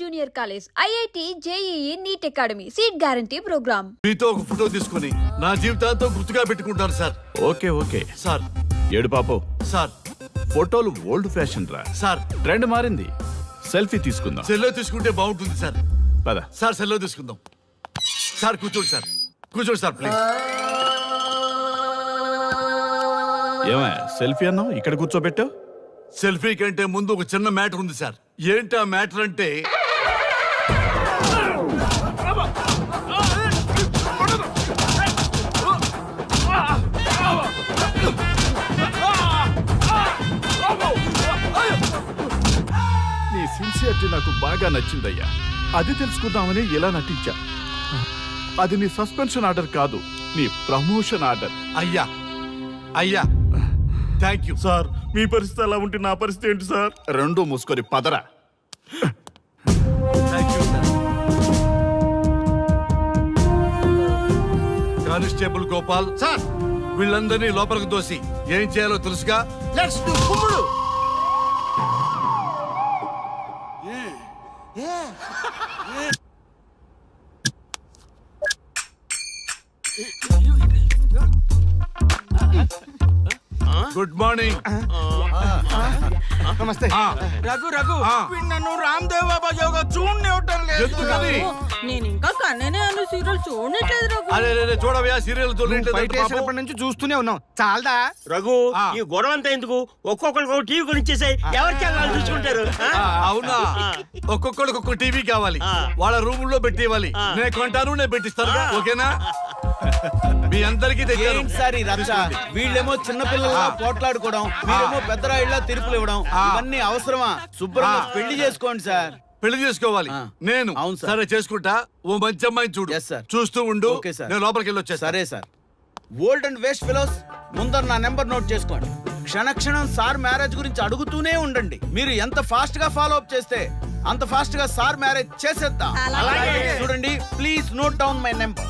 Junior college, IIT, JEE, NEET academy, seat guarantee program. మీతో ఒక photo తీసుకుని నా జీవితాంతో గుర్తుగా పెట్టుకుంటాను సార్. Okay sir. ఏడు పాపో సార్. ఫోటోలు ఓల్డ్ ఫ్యాషన్ రా సార్. ట్రెండ్ మారింది. సెల్ఫీ తీసుకుందాం. సెల్లో తీసుకుంటే బాగుంటుంది సార్. పద సార్, సెల్లో తీసుకుందాం. సార్ కూర్చోండి సార్. కూర్చోండి సార్ ప్లీజ్. ఏమా సెల్ఫీ అన్నావు, ఇక్కడ కూర్చోబెట్టావు? సెల్ఫీ కంటే ముందు ఒక చిన్న మ్యాటర్ ఉంది సార్. ఏంటి ఆ మ్యాటర్ అంటే, నీ సిన్సియరిటీ నాకు బాగా నచ్చిందయ్యా. అది తెలుసుకుందామని ఇలా నటించా. అది నీ సస్పెన్షన్ ఆర్డర్ కాదు, నీ ప్రమోషన్ ఆర్డర్. అయ్యా థ్యాంక్ యూ సార్. మీ పరిస్థితి అలా ఉంటే నా పరిస్థితి ఏంటి సార్? రెండు మూసుకొని పదరా. Thank you sir. Constable Gopal sir, వీళ్ళందరినీ లోపలికి దోసి ఏం చేయాలో తెలుసుగా. లెట్స్ డు కుమ్ముడు. Good morning. నమస్తే. రఘు నన్ను రామ్దేవ్ బాబా యోగా చూడనివ్వటం లేదు. ఎందుకని? నేను ఇంకా కన్ననే అను సీరియల్ చూడట్లేదు రఘు. అరే చూడవయ్యా, సీరియల్ బయట నుంచి చూస్తూనే ఉన్నాం. చాలదా రఘు? ఈ గొడవ అంతా ఎందుకు? ఒక్కొక్కరికి ఒక టీవీ కొనిచ్చేసాయి, ఎవరి ఛానల్ చూసుకుంటారు. అవునా? ఒక్కొక్కడికి ఒక్కొక్క టీవీ కావాలి, వాళ్ళ రూమ్ లో పెట్టి ఇవ్వాలి. నేను కొంటాను, నేను పెట్టిస్తాను. ఓకేనా? మీ అందరికీ సార్ ఈ రచ్చ. వీళ్ళేమో చిన్నపిల్లలుగా పోట్లాడుకోవడం, మీరేమో పెద్దరాయిళ్ళ తీర్పులు ఇవ్వడం, ఇవన్నీ అవసరమా? శుభ్రంగా పెళ్లి చేసుకోండి సార్. పెళ్లి చేసుకోవాలి నేను. అవును సార్. సరే చేసుకుంటా. ఓ మంచి అమ్మాయిని చూడు. Yes, sir. చూస్తూ ఉండు. Okay, sir. నేను లోపలికి వెళ్ళి వచ్చేస్తా. సరే sir. Old and waste fellows, ముందర నా నెంబర్ నోట్ చేసుకోండి. క్షణక్షణం సార్ మ్యారేజ్ గురించి అడుగుతూనే ఉండండి. మీరు ఎంత ఫాస్ట్ గా ఫాలో అప్ చేస్తే అంత ఫాస్ట్ గా సార్ మ్యారేజ్ చేసేద్దాం. చూడండి, please note down my number.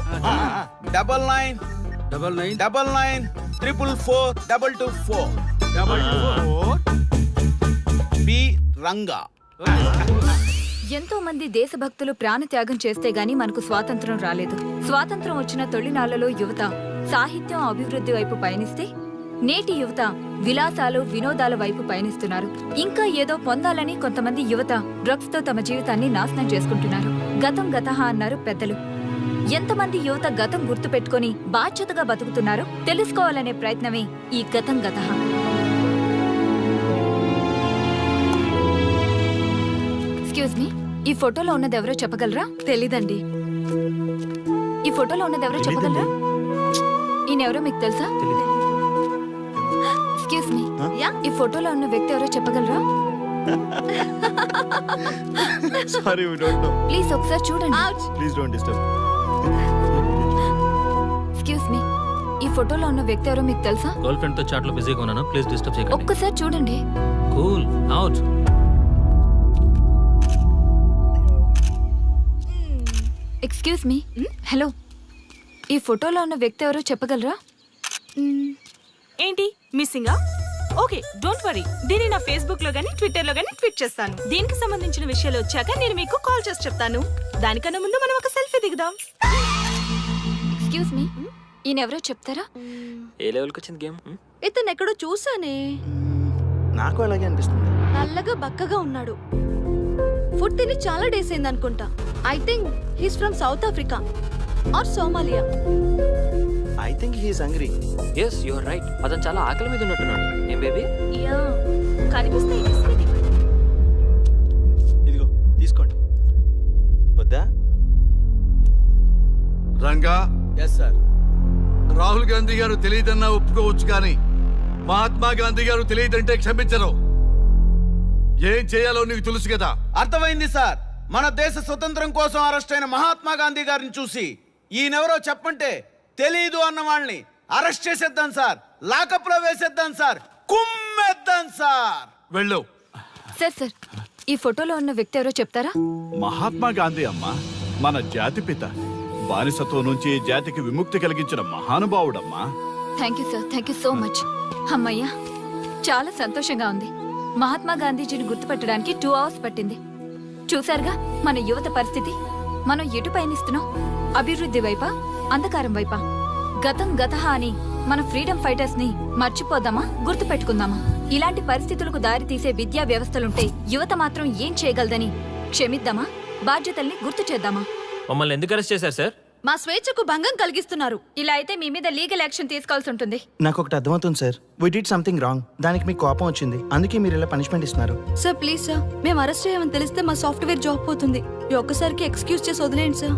9999442224. B Ranga. ఎంతో మంది దేశభక్తులు ప్రాణత్యాగం చేస్తే గాని మనకు స్వాతంత్రం రాలేదు. స్వాతంత్రం వచ్చిన తొలినాళ్లలో యువత సాహిత్యం అభివృద్ధి వైపు పయనిస్తే, నేటి యువత విలాసాలు వినోదాల వైపు పయనిస్తున్నారు. ఇంకా ఏదో పొందాలని కొంతమంది యువత డ్రగ్స్ తో తమ జీవితాన్ని నాశనం చేసుకుంటున్నారు. గతం గతహ అన్నారు పెద్దలు. ఎంతమంది యువత గతం గుర్తు పెట్టుకుని బాధ్యతగా బతుకుతున్నారో తెలుసుకోవాలనే ప్రయత్నమే ఈ గతం గతహ. ఎక్స్క్యూజ్ మీ, ఈ ఫోటోలో ఉన్నది ఎవరో చెప్పగలరా? తెలీదండి. ఈ ఫోటోలో ఉన్నది ఎవరో చెప్పగలరా? ఈయనెవరో మీకు తెలుసా? ఎక్స్క్యూజ్ మీ, ఈ ఫోటోలో ఉన్న వ్యక్తి ఎవరో చెప్పగలరా? Sorry, we don't know. Please ఒకసారి చూడండి. Please don't disturb. Excuse me, ఈ ఫోటోలో ఉన్న వ్యక్తి ఎవరో మీకు తెలుసా? గర్ల్ ఫ్రెండ్ తో చాట్ లో బిజీగా ఉన్నాను, ప్లీజ్ డిస్టర్బ్ చేయకండి. ఒక్కసారి చూడండి. Cool out. Excuse me, hello, ఈ ఫోటోలో ఉన్న వ్యక్తి ఎవరో చెప్పగలరా? ఏంటి మిస్సింగా? Okay, don't worry. దీన్ని నా ఫేస్బుక్ లో గానీ ట్విట్టర్ లో గానీ ట్వీట్ చేస్తాను. దీనికి సంబంధించిన విషయాలు వచ్చాక నేను మీకు కాల్ చేసి చెప్తాను. దానికన్నా ముందు మనం ఒక సెల్ఫీ దిగుదాం. ఎక్స్క్యూజ్ మీ, ఈయన ఎవరో చెప్తారా? ఏ లెవెల్కి వచ్చింది గేమ్? ఇతను ఎక్కడో చూసానే. నాకు అలాగే అనిపిస్తుంది. నల్లగా బక్కగా ఉన్నాడు. ఫుడ్ తిని చాలా డేస్ అయింది అనుకుంటా. I think he's from South Africa or Somalia. I think he is hungry. Yes you are right. అతను చాలా ఆకలి మీద ఉన్నట్టున్నాడు. ఏం బేబీ? యా, కనిపిస్తే ఇదిగో తీసుకోండి. వద్దా? రంగా. Yes sir. రాహుల్ గాంధీ గారు తెలియదన్నా ఒప్పుకోవచ్చు, కానీ మహాత్మా గాంధీ గారు తెలియదంటే క్షమించరు. ఏం చేయాలో నీకు తెలుసు కదా. అర్థమైంది సార్. మన దేశ స్వతంత్రం కోసం అరెస్ట్ అయిన మహాత్మా గాంధీ గారిని చూసి ఈయనెవరో చెప్పంటే తెలీదు అన్న వాళ్ళని అరెస్ట్ చేసేద్దాం సార్. లాకప్ లో వేసేద్దాం సార్. కుమ్మేద్దాం సార్. వెళ్ళు. సార్, ఈ ఫోటోలో ఉన్న వ్యక్తి ఎవరో చెప్తారా? మహాత్మా గాంధీ అమ్మ, మన జాతిపిత. బానిసత్వం నుంచి జాతికి విముక్తి కలిగించిన మహానుభావుడమ్మా. Thank you sir, thank you so much. అమ్మయ్యా, చాలా సంతోషంగా ఉంది. మహాత్మా గాంధీజీని గుర్తుపట్టడానికి 2 hours పట్టింది. చూశారుగా మన యువత పరిస్థితి. మనం ఎటు పయనిస్తున్నాం? అభివృద్ధి వైపా, అంధకారం వైపా? గతం గతహ అని మన ఫ్రీడమ్ ఫైటర్స్ ని మర్చిపోదామా, గుర్తుపెట్టుకుందామా? ఇలాంటి పరిస్థితులకు దారి తీసే విద్యా వ్యవస్థలుంటే యువత మాత్రం ఏం చేయగలదని క్షమిద్దామా, బాధ్యతల్ని గుర్తు చేద్దామా? మమ్మల్ని ఎందుకు అరెస్ట్ చేశారు సార్? మా స్వేచ్ఛకు భంగం కలిగిస్తున్నారు. ఇలా అయితే మీ మీద లీగల్ యాక్షన్ తీసుకోవాల్సి ఉంటుంది. నాకు ఒకటి అర్థమవుతుంది sir. We did something wrong. దానికి మీకు కోపం వచ్చింది, అందుకే మీరు ఇలా పనిష్మెంట్ ఇస్తున్నారు. సార్ ప్లీజ్ సార్, మేము అరెస్ట్ చేయమని తెలిస్తే మా సాఫ్ట్వేర్ జాబ్ పోతుంది. ఈ ఒక్కసారికి ఎక్స్క్యూజ్ చేసి వదిలేండి సార్.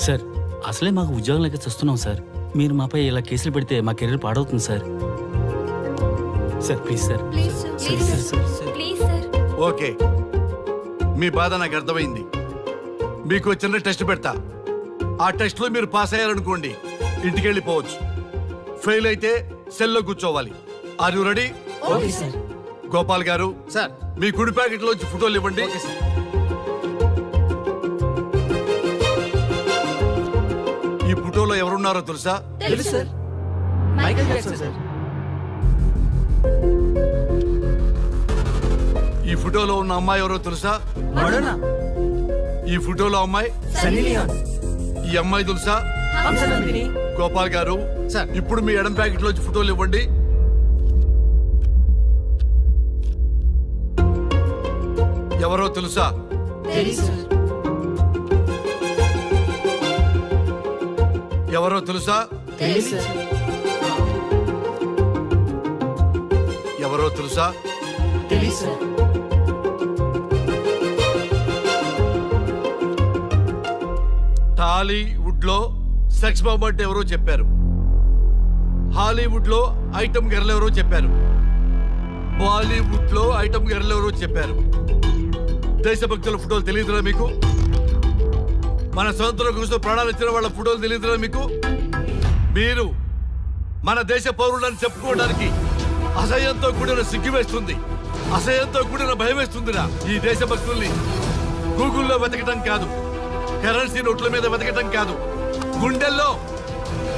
సార్ అసలే మాకు ఉద్యోగం లేక చూస్తున్నాం సార్. మీరు మాపై ఇలా కేసులు పెడితే మా కెరీర్ పాడవుతుంది sir. Sir please sir. Please sir, please sir, sir, sir. Please sir. Okay, మీ బాధ నాకు అర్థమైంది. మీకు చిన్న టెస్ట్ పెడతా. ఆ టెస్ట్ లో మీరు పాస్ అయ్యారనుకోండి, ఇంటికి వెళ్ళిపోవచ్చు. ఫెయిల్ అయితే సెల్లో కూర్చోవాలి. Are you ready? Okay sir. Gopal garu, sir మీ కుడి ప్యాకెట్ లోంచి ఫోటోలు ఇవ్వండి. ఈ ఫోటోలో ఎవరున్నారో తెలుసా? తెలుసు సార్. Michael Jackson sir. ఈ ఫోటోలో ఉన్న అమ్మాయి ఎవరో తెలుసా? మడోనా. ఈ ఫోటోలో అమ్మాయి సన్నీ లియోన్. ఈ అమ్మాయి తెలుసా? హంసనందిని. గోపాల్ గారు, సార్. ఇప్పుడు మీ ఎడం ప్యాకెట్ లోంచి ఫోటోలు ఇవ్వండి. ఎవరో తెలుసా? తెలుసు సార్. ఎవరో తెలుసా? తెలుసు సార్. ఎవరో తెలుసా? తెలుసు సార్. టాలీవుడ్ లో సెక్స్ బాంబ్ అంటే ఎవరో చెప్పారు. హాలీవుడ్ లో ఐటమ్ గర్ల్ ఎవరో చెప్పారు. బాలీవుడ్ లో ఐటమ్ గర్ల్ ఎవరో చెప్పారు. దేశభక్తుల ఫోటోలు తెలియదురా మీకు? మన స్వతంత్రం కోసం ప్రాణాలు ఇచ్చిన వాళ్ళ ఫోటోలు తెలియదురా మీకు? మీరు మన దేశ పౌరులని చెప్పుకోవడానికి అసహ్యంతో కూడిన సిగ్గు వేస్తుంది, అసహ్యంతో కూడిన భయం వేస్తుందిరా. ఈ దేశభక్తుల్ని గూగుల్లో వెతకటం కాదు, కరెన్సీ నోట్ల మీద వెతకటం కాదు,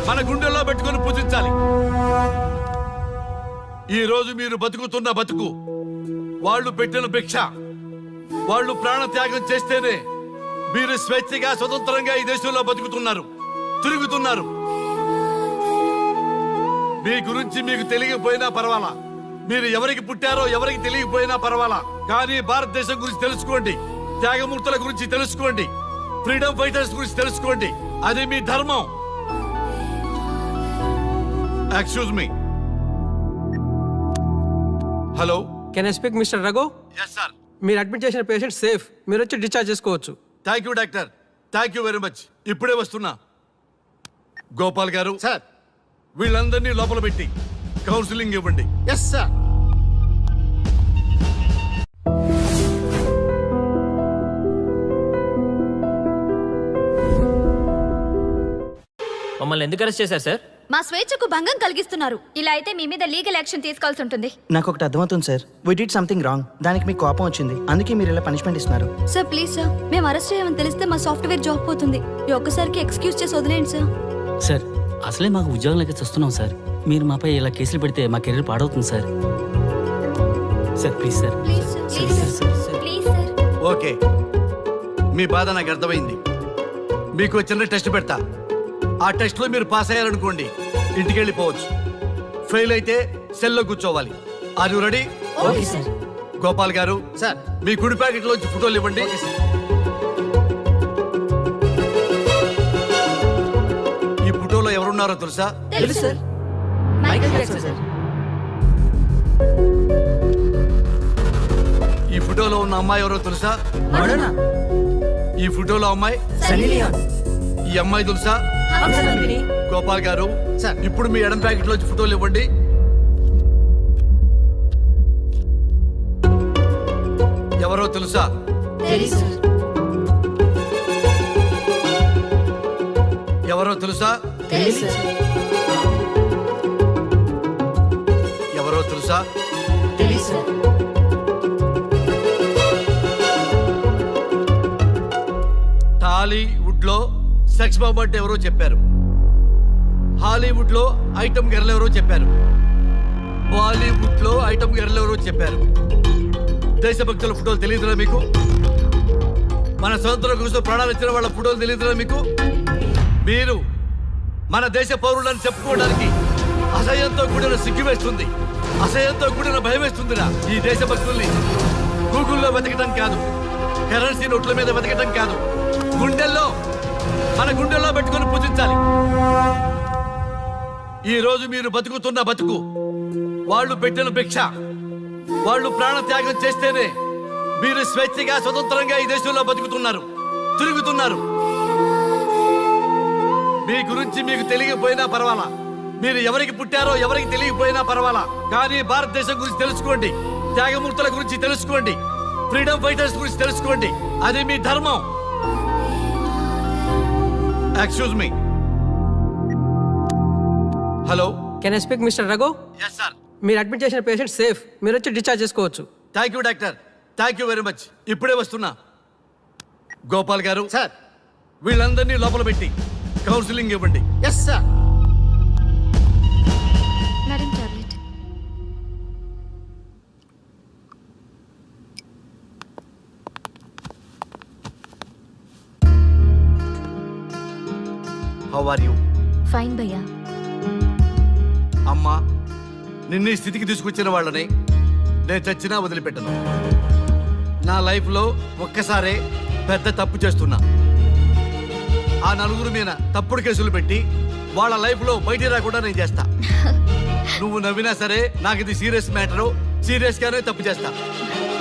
మన గుండెల్లో పెట్టుకొని పూజించాలి. ఈ రోజు మీరు బతుకుతున్న బతుకు వాళ్ళు పెట్టిన భిక్ష. వాళ్ళు ప్రాణ త్యాగం చేస్తేనే మీరు స్వేచ్ఛగా స్వతంత్రంగా ఈ దేశంలో బతుకుతున్నారు, తిరుగుతున్నారు. మీ గురించి మీకు తెలియకపోయినా పర్వాలా, మీరు ఎవరికి పుట్టారో ఎవరికి తెలియకపోయినా పర్వాలా, కానీ భారతదేశం గురించి తెలుసుకోండి, త్యాగమూర్తుల గురించి తెలుసుకోండి, ఫ్రీడమ్ ఫైటర్స్ గురించి తెలుసుకోండి. అది మీ ధర్మం. Excuse me. Hello, can I speak mister Raghu? Yes sir. మీరు అడ్మిట్ చేసిన పేషెంట్ సేఫ్, మీరు వచ్చి డిశ్చార్జ్ చేసుకోవచ్చు. Thank you doctor, thank you very much. ఇప్పుడే వస్తున్నా. గోపాల్ గారు, సార్. వీళ్ళందరినీ లోపల పెట్టి కౌన్సిలింగ్ ఇవ్వండి. Yes sir. మమ్మల్ని ఎందుకు అరెస్ట్ చేశారు సార్? మా స్వేచ్ఛకు భంగం కలిగిస్తున్నారు. ఇలా అయితే మీ మీద లీగల్ యాక్షన్ తీసుకోవాల్సి ఉంటుంది. నాకు ఒకటి అర్థమవుతుంది sir. We did something wrong. దానికి మీకు కోపం వచ్చింది, అందుకే మీరు ఇలా పనిష్మెంట్ ఇస్తున్నారు. సార్ ప్లీజ్ సార్, మేము అరెస్ట్ చేయమని తెలిస్తే మా సాఫ్ట్వేర్ జాబ్ పోతుంది. ఈ ఒక్కసారికి ఎక్స్క్యూజ్ చేసి వదిలేండి సార్. సార్ అసలే మాకు ఉద్యోగం లేక చూస్తున్నాం సార్. మీరు మాపై ఇలా కేసులు పెడితే మా కెరీర్ పాడవుతుంది sir. Sir please sir. Please sir, please sir, please sir. Okay, మీ బాధ నాకు అర్థమైంది. మీకు చిన్న టెస్ట్ పెడతా. ఆ టెస్ట్ లో మీరు పాస్ అయ్యారనుకోండి, ఇంటికి వెళ్ళిపోవచ్చు. ఫెయిల్ అయితే సెల్లో కూర్చోవాలి. Are you ready? Okay sir. Gopal garu, sir. మీ కుడి ప్యాకెట్ లోంచి ఫోటోలు ఇవ్వండి. ఈ ఫోటోలో ఎవరున్నారో తెలుసా? తెలుసు సార్. Michael Jackson sir. ఈ ఫోటోలో ఉన్న అమ్మాయి ఎవరో తెలుసా? మడోనా. ఈ ఫోటోలో అమ్మాయి సన్నీ లియోన్. ఈ అమ్మాయి తెలుసా? హంసనందిని. గోపాల్ గారు, సార్. ఇప్పుడు మీ ఎడం ప్యాకెట్ లోంచి ఫోటోలు ఇవ్వండి. ఎవరో తెలుసా? తెలుసు సార్. ఎవరో తెలుసా? తెలుసు సార్. ఎవరో తెలుసా? తెలుసు సార్. టాలీవుడ్ లో సెక్స్ బాంబ్ అంటే ఎవరో చెప్పారు. హాలీవుడ్ లో ఐటమ్ గర్ల్ ఎవరో చెప్పారు. బాలీవుడ్ లో ఐటమ్ గర్ల్ ఎవరో చెప్పారు. దేశభక్తుల ఫోటోలు తెలియదురా మీకు? మన స్వతంత్రం కోసం ప్రాణాలు ఇచ్చిన వాళ్ళ ఫోటోలు తెలియదురా మీకు? మీరు మన దేశ పౌరులని చెప్పుకోవడానికి అసహ్యంతో కూడిన సిగ్గు వేస్తుంది, అసహ్యంతో కూడిన భయం వేస్తుందిరా. ఈ దేశభక్తుల్ని గూగుల్లో వెతకడం కాదు, కరెన్సీ నోట్ల మీద వెతకడం కాదు, గుండెల్లో మన గుండెల్లో పెట్టుకొని పూజించాలి. ఈ రోజు మీరు బతుకుతున్న బతుకు వాళ్ళు పెట్టిన భిక్ష. వాళ్ళు ప్రాణ త్యాగం చేస్తేనే మీరు స్వేచ్ఛగా స్వతంత్రంగా ఈ దేశంలో బతుకుతున్నారు, తిరుగుతున్నారు. మీ గురించి మీకు తెలియకపోయినా పర్వాలా, మీరు ఎవరికి పుట్టారో ఎవరికి తెలియకపోయినా పర్వాలా, కానీ భారతదేశం గురించి తెలుసుకోండి, త్యాగమూర్తుల గురించి తెలుసుకోండి, ఫ్రీడమ్ ఫైటర్స్ గురించి తెలుసుకోండి. అది మీ ధర్మం. Excuse me. Hello, can I speak mister Raghu? Yes sir. మీరు అడ్మిట్ చేసిన పేషెంట్ సేఫ్, మీరు వచ్చి డిశ్చార్జ్ చేసుకోవచ్చు. Thank you doctor, thank you very much. ఇప్పుడే వస్తున్నా. గోపాల్ గారు సార్. వీళ్ళందరినీ లోపల పెట్టి కౌన్సిలింగ్ ఇవ్వండి. Yes sir. Madam tablet. How are you? Fine భయ్యా. అమ్మా, నిన్ను ఈ స్థితికి తీసుకొచ్చిన వాళ్ళని నేను చచ్చినా వదిలిపెట్టను. నా లైఫ్లో ఒక్కసారే పెద్ద తప్పు చేస్తున్నా. ఆ నలుగురు మీద తప్పుడు కేసులు పెట్టి వాళ్ళ లైఫ్లో బయటికి రాకుండా నేను చేస్తా. నువ్వు నవ్వినా సరే నాకు ఇది సీరియస్ మ్యాటరు, సీరియస్ గానే తప్పు చేస్తా.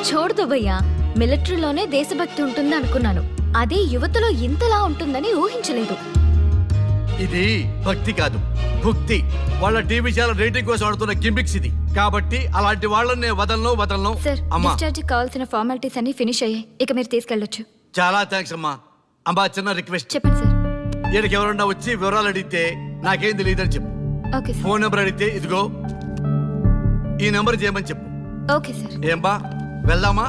చూడదు భయ్యా, మిలిటరీలోనే దేశభక్తి ఉంటుంది అనుకున్నాను, అదే యువతలో ఇంతలా ఉంటుందని ఊహించలేదు. ఇది భక్తి కాదు, భుక్తి. వాళ్ళ టీవీ ఛానల్ రేటింగ్ కోసం ఆడుతున్న గిమిక్స్ ఇది. కాబట్టి అలాంటి వాళ్ళని నేను వదలను. సార్, అమ్మా, డిశ్చార్జ్ కావాల్సిన ఫార్మాలిటీస్ అన్ని ఫినిష్ అయ్యాయి, ఇక మీరు తీసుకెళ్ళొచ్చు. చాలా థ్యాంక్స్ అమ్మా. అమ్మా, చిన్న రిక్వెస్ట్. చెప్పండి సార్. ఈయనకి ఎవరన్నా వచ్చి వివరాలు అడిగితే నాకేం తెలియదని చెప్పు. Okay sir. ఫోన్ నెంబర్ అడిగితే ఇదిగో ఈ నెంబర్ చేయమని చెప్పు. Okay sir. ఏం బా, వెళ్దామా?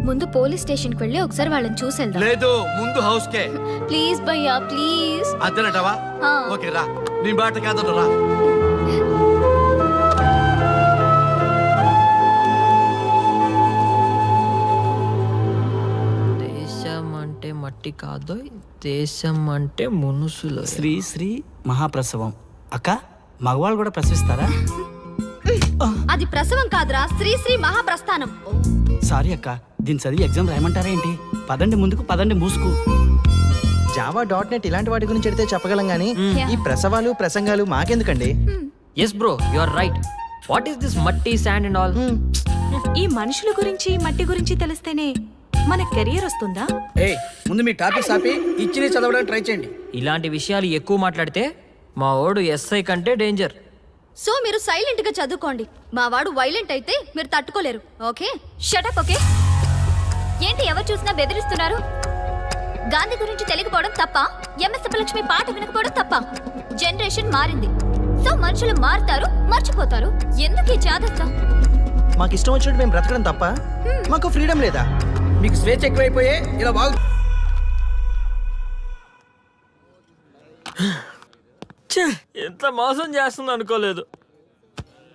ముందు పోలీస్ స్టేషన్కి వెళ్ళి ఒకసారి వాళ్ళని చూసి వెళ్దాం. లేదు, ముందు హౌస్ కే. ప్లీజ్ భయ్యా, ప్లీజ్. అంతేనటవా? ఆ. ఓకే రా, నీ బాట కాదను రా. దేశం అంటే మట్టి కాదు, దేశం అంటే మనుషులు. శ్రీ శ్రీ మహాప్రసవం. అక్క, మగవాళ్ళు కూడా ప్రసవిస్తారా? అది ప్రసవం కాదురా, శ్రీ శ్రీ మహాప్రస్థానం. సారీ అక్క, దీన్ని చదివి ఎగ్జామ్ రాయమంటారా ఏంటి? పదండి ముందుకు, పదండి మూసుకు. java.net ఇలాంటి వాటి గురించి అడిగితే చెప్పగలం గానీ ఈ ప్రసవాలు ప్రసంగాలు మాకెందుకండి? Yes bro, you are right. What is this matti, sand and all? ఈ మనుషుల గురించి మట్టి గురించి తెలిస్తేనే మన కెరియర్ వస్తుందా? ముందు మీ టాపిక్ ఆపి ఇచ్చి చదవడానికి ట్రై చేయండి. ఇలాంటి విషయాలు ఎక్కువ మాట్లాడితే మా ఓడు ఎస్ఐ కంటే డేంజర్. సో మీరు సైలెంట్ గా చదువుకోండి. మా వాడు వైలెంట్ అయితే మీరు తట్టుకోలేరు. Okay, shut up. ఓకే. ఏంటి ఎవరు చూసినా బెదిరిస్తున్నారు? గాంధీ గురించి తెలియకపోవడం తప్ప, ఎంఎస్ సుబ్బలక్ష్మి పాట వినకపోవడం తప్ప? జనరేషన్ మారింది, సో మనుషులు మారుతారు, మర్చిపోతారు. ఎందుకు ఈ చాదస్తం? మాకు ఇష్టం వచ్చినట్టు మేము బ్రతకడం తప్ప మాకు ఫ్రీడమ్ లేదా? మీకు స్వేచ్ఛ ఎక్కువైపోయే ఇలా బాగు. ఎంత మోసం చేస్తుంది అనుకోలేదు.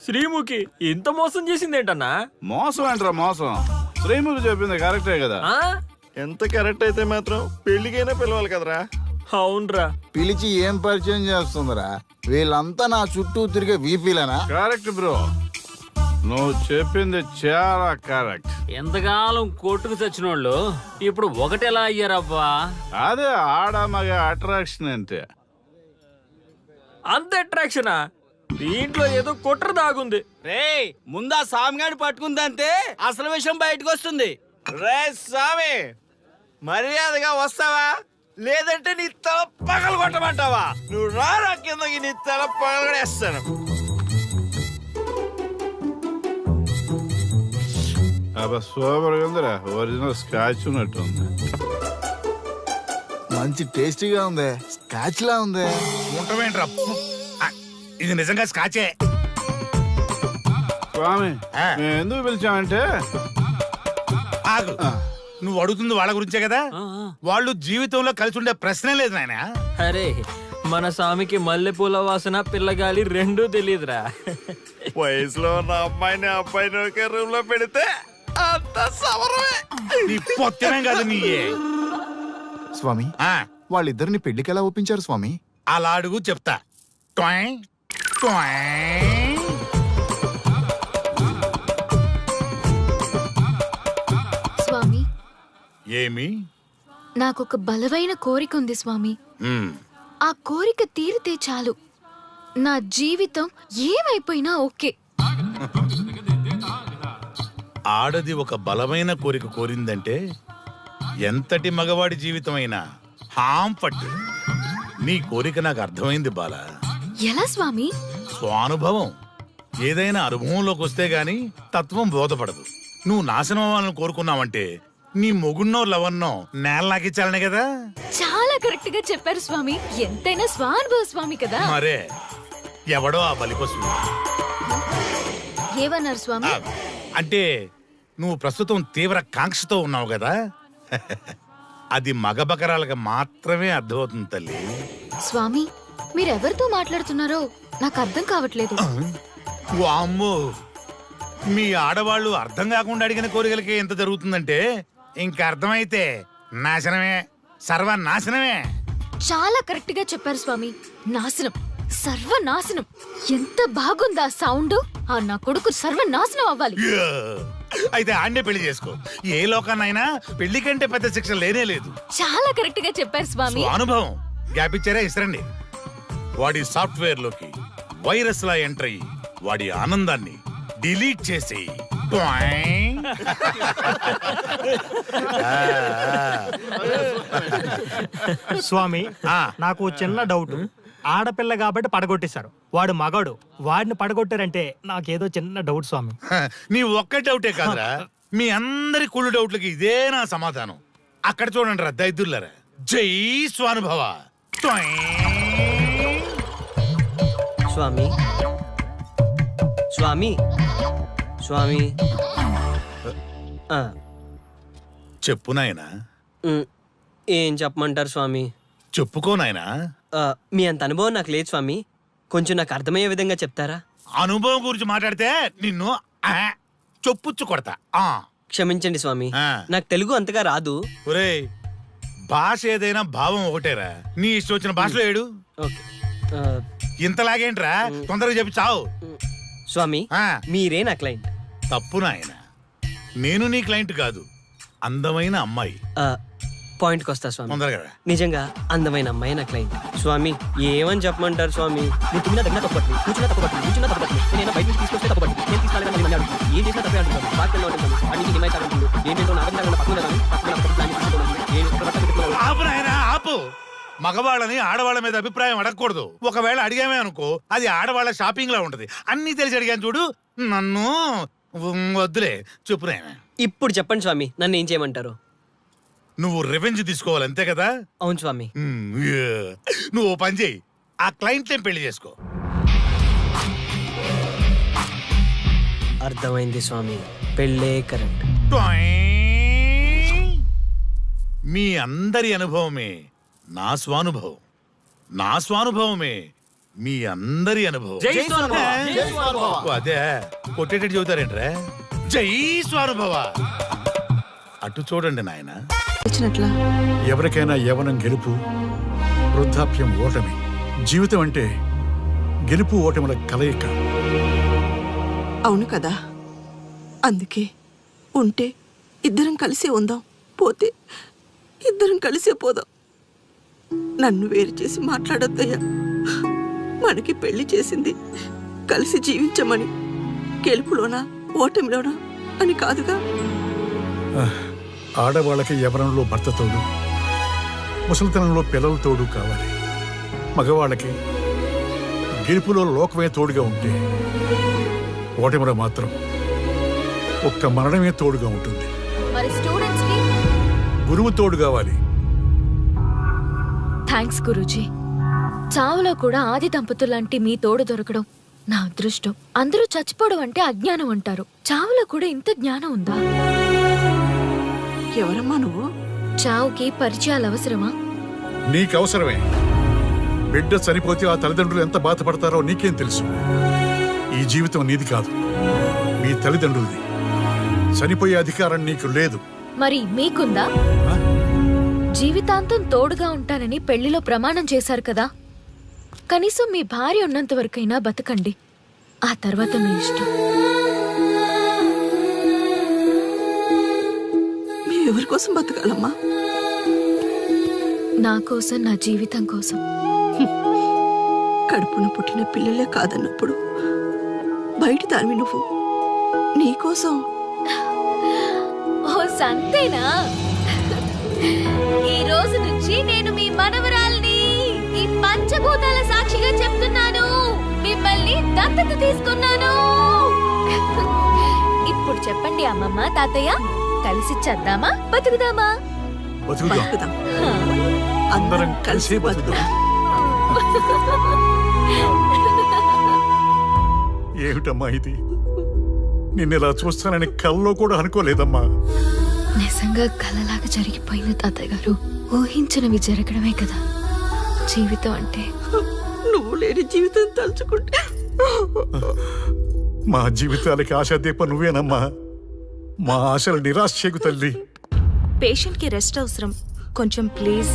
శ్రీముఖి ఇంత మోసం చేసింది ఏంటన్నా? మోసం ఏంట్రా మోసం? శ్రీముఖి చెప్పింది కరెక్టే కదా. ఎంత కరెక్ట్ అయితే మాత్రం పెళ్లికైనా పిలవాలి కదరా. అవునరా. పిలిచి ఏం పరిచయం చేస్తుందిరా? వీళ్ళంతా నా చుట్టూ తిరిగే వీపీలేనా? కరెక్ట్ బ్రో, నువ్వు చెప్పింది చాలా కరెక్ట్. ఎంతకాలం కొట్టుకు చచ్చిన వాళ్ళు ఇప్పుడు ఒకటెలా అయ్యారబ్బా? అదే ఆడ మగ అట్రాక్షన్ అంటే. అంత అట్రాక్షనా? దీంట్లో ఏదో కుట్ర దాగుంది. రే, ముందా సామిగాడి పట్టుకుందంటే అసలు విషయం బయటకు వస్తుంది. రే స్వామి, మర్యాదగా వస్తావా లేదంటే నీ తల పగలు కొట్టమంటావా? నువ్వు రారా కిందకి, నీ తల పగలగడేస్తాను. అబ్బా సూపర్ గా ఉందిరా, ఒరిజినల్ స్కాచ్ ఉన్నట్టుంది. మంచి టేస్టీగా ఉంది, స్కాచ్ లా ఉంది. ఉంటామేంట్రా, ఇది నిజంగా స్కాచే. స్వామి, మేము ఎందుకు పిలిచామంటే ఆగు, నువ్వు అడుగుతుంది వాళ్ళ గురించే కదా. వాళ్ళు జీవితంలో కలిసి ఉండే ప్రశ్నే లేదు నాయన. అరే, మన స్వామికి మల్లెపూల వాసన పిల్లగాలి రెండూ తెలియదురా. వయసులో ఉన్న అమ్మాయిని అబ్బాయిని ఒకే రూమ్ లో పెడితే అంత సవరమే. నీ పొత్తమే కాదు నీ స్వామి ఆ, వాళ్ళిద్దరిని పెళ్లికి ఎలా ఒప్పించారు స్వామి? అలా అడుగు చెప్తా. ట్వాయ్, ట్వాయ్. స్వామి ఏమి? నాకొక బలమైన కోరిక ఉంది స్వామి. మ్, ఆ కోరిక తీరితే చాలు, నా జీవితం ఏమైపోయినా ఓకే. ఆడది ఒక బలమైన కోరిక కోరిందంటే ఎంతటి మగవాడి జీవితమైనా హాం పట్టు. నీ కోరిక నాకు అర్థమైంది బాల. ఎలా స్వామి? స్వానుభవం. ఏదైనా అనుభవంలోకి వస్తే గాని తత్వం బోధపడదు. నువ్వు నాశనం అవ్వాలని కోరుకున్నావంటే నీ మొగున్నో లవన్నో నేలలాగిచ్చాలనే కదా. చాలా కరెక్ట్ గా చెప్పారు స్వామి. ఎంతైనా స్వానుభవ స్వామి కదా. మరే ఎవడో ఆ బలిపశువు. ఏమన్నారు స్వామి? అంటే నువ్వు ప్రస్తుతం తీవ్ర కాంక్షతో ఉన్నావు కదా. అది మగ బకరాలకు మాత్రమే అర్థమవుతుంది తల్లి. స్వామి మీరెవరితో మాట్లాడుతున్నారో నాకు అర్థం కావట్లేదు. వామ్మో, మీ ఆడవాళ్ళు అర్థం కాకుండా అడిగిన కోరికలకి ఎంత జరుగుతుందంటే ఇంకా అర్థమైతే నాశనమే, సర్వనాశనమే. చాలా కరెక్ట్ గా చెప్పారు స్వామి. నాశనం, సర్వనాశనం. ఎంత బాగుందా సౌండ్? ఆ నా కొడుకు సర్వనాశనం అవ్వాలి. యా! అయితే ఆండే పెళ్లి చేసుకో. ఏ లోకాన్నైనా పెళ్లి కంటే పెద్ద శిక్ష లేనే లేదు. చాలా కరెక్ట్ గా చెప్పారు స్వామి. అనుభవం. గ్యాప్ ఇచ్చారా? ఇసరండి. వాడి సాఫ్ట్వేర్ లోకి వైరస్ లా ఎంటర్ అయ్యి వాడి ఆనందాన్ని డిలీట్ చేసి స్వామి ఆ. నాకు చిన్న డౌట్. ఆడపిల్ల కాబట్టి పడగొట్టేశారు, వాడు మగాడు, వాడిని పడగొట్టారంటే నాకేదో చిన్న డౌట్ స్వామి. నీ ఒక్క డౌటే కాదురా, మీ అందరి కుళ్ళు డౌట్లకి ఇదే నా సమాధానం. అక్కడ చూడండి రా దైదుర్లరా. జై స్వానుభవ. స్వామి స్వామి స్వామి చెప్పు నాయనా. ఏం చెప్పమంటారు స్వామి? చెప్పుకో నాయనా. మీ అంత అనుభవం నాకు లేదు స్వామి. కొంచెం నాకు అర్థమయ్యే విధంగా చెప్తారా? అనుభవం గురించి మాట్లాడితే నిన్ను చొప్పుచ్చు కొడతా. క్షమించండి స్వామి, ఆ. నాకు తెలుగు అంతగా రాదు. ఒరేయ్, భాష ఏదైనా భావం ఒకటేరా. నీ ఇష్టం వచ్చిన భాషలో ఏడు. ఓకే. ఇంతలాగేంట్రా, తొందరగా చెప్పి చావు. స్వామి ఆ. మీరే నా క్లయింట్. తప్పు నాయన, నేను నీ క్లయింట్ కాదు, అందమైన అమ్మాయి. పాయింట్కి వస్తా స్వామి. తొందరగా రా. నిజంగా అందమైన అమ్మాయి నా క్లయింట్. స్వామి ఏమని చెప్పమంటారు స్వామి? నువ్వు తిన్నా తగ్గినా తప్పట్లేదు, కూర్చున్నా తప్పట్లేదు, కూర్చున్నా తప్పట్లేదు, నేను బయట నుంచి తీసుకొస్తే తప్పట్లేదు, నేను తీసుకెళ్ళగా మళ్ళీ అడుగుతాను, ఏం చేసినా తప్పే అంటున్నాను, బాగా ఉంటుంది, అన్నింటి హిమాయితాలు ఉంటుంది, ఏంటంటే నాకు పక్కన ఆపు నాయనా, ఆపు. మగవాళ్ళని ఆడవాళ్ళ మీద అభిప్రాయం అడగకూడదు. ఒకవేళ అడిగామే అనుకో, అది ఆడవాళ్ళ షాపింగ్ లా ఉంటది. అన్ని తెలిసి అడిగాను చూడు, నన్ను వద్దులే. చెప్పు నాయనా. ఇప్పుడు చెప్పండి స్వామి, నన్ను ఏం చేయమంటారు? నువ్వు రివెంజ్ తీసుకోవాలి అంతే కదా. అవును స్వామి. నువ్వు ఓ పని చేయి, ఆ క్లయింట్ పెళ్లి చేసుకో. అర్థమైంది స్వామి, పెళ్ళే కరెంట్. మీ అందరి అనుభవమే నా స్వానుభవం, నా స్వానుభవమే మీ అందరి అనుభవం. అదే కొట్టేటట్టు చెబుతారేంట్రా? జై స్వానుభవ. అటు చూడండి నాయనా. ఎవరికైనా యవనం గెలుపు, వృద్ధాప్యం ఓటమి. జీవితం అంటే గెలుపు ఓటముల కలయిక. అవును కదా, అందుకే ఉంటే ఇద్దరం కలిసే ఉందాం, పోతే ఇద్దరం కలిసే పోదాం. నన్ను వేరు చేసి మాట్లాడొద్దయ్యా. మనకి పెళ్లి చేసింది కలిసి జీవించమని, గెలుపులోనా ఓటమిలోనా అని కాదుగా. ఆడవాళ్ళకి యవనంలో భర్త తోడు, ముసలితనంలో పిల్లల తోడు కావాలి. మగవాళ్ళకి గెలుపులో లోకమే తోడుగా ఉంటే, ఓటమిలో మాత్రం ఒక్క మరణమే తోడుగా ఉంటుంది. మరి స్టూడెంట్స్ కి గురువు తోడు కావాలి. థ్యాంక్స్ గురూజీ. చావులో కూడా ఆది దంపతులాంటి మీ తోడు దొరకడం నా అదృష్టం. అందరూ చచ్చిపోవడం అంటే అజ్ఞానం అంటారు, చావులో కూడా ఇంత జ్ఞానం ఉందా? ఎవరమ్మా నువ్వు? చావుకి పరిచయాలు అవసరమా? నీకవసరమే. బిడ్డ చనిపోతే ఆ తల్లిదండ్రులు ఎంత బాధపడతారో నీకేం తెలుసు? ఈ జీవితం నీది కాదు, మీ తల్లిదండ్రులది. చనిపోయే అధికారం నీకు లేదు. మరి మీకుందా? జీవితాంతం తోడుగా ఉంటానని పెళ్లిలో ప్రమాణం చేశారు కదా, కనీసం మీ భార్య ఉన్నంత వరకైనా బతకండి. ఆ తర్వాత మీ ఇష్టం. మేము ఎవరి కోసం బతకాలమ్మా? నా కోసం, నా జీవితం కోసం. కడుపున పుట్టిన పిల్లలే కాదన్నప్పుడు బయట దానివి నువ్వు నీకోసం. ఓ సంతేనా? ఈ రోజు నుంచి నేను మీ మనవరాల్ని. ఈ పంచభూతాల సాక్షిగా చెప్తున్నాను, మిమ్మల్ని దత్తత తీసుకున్నాను. ఇప్పుడు చెప్పండి అమ్మమ్మ, తాతయ్య, కలిసి చేద్దామా, బతుకుదామా? బతుకుదాం. అందరం కలిసి బతుకుదాం. ఏమిటమ్మా ఇది? నిన్నెలా చూస్తానని కల్లో కూడా అనుకోలేదమ్మా. నిజంగా కలలాగా జరిగిపోయింది తాతయ్య గారు. ఊహించినవి జరగడమే కదా జీవితం అంటే. నువ్వు లేని జీవితం తలుచుకుంటే మా జీవితాలకి ఆశాదీప నువ్వేనమ్మా. మా ఆశలు నిరాశ చేయకు తల్లి. పేషెంట్ కి రెస్ట్ అవసరం, కొంచెం ప్లీజ్.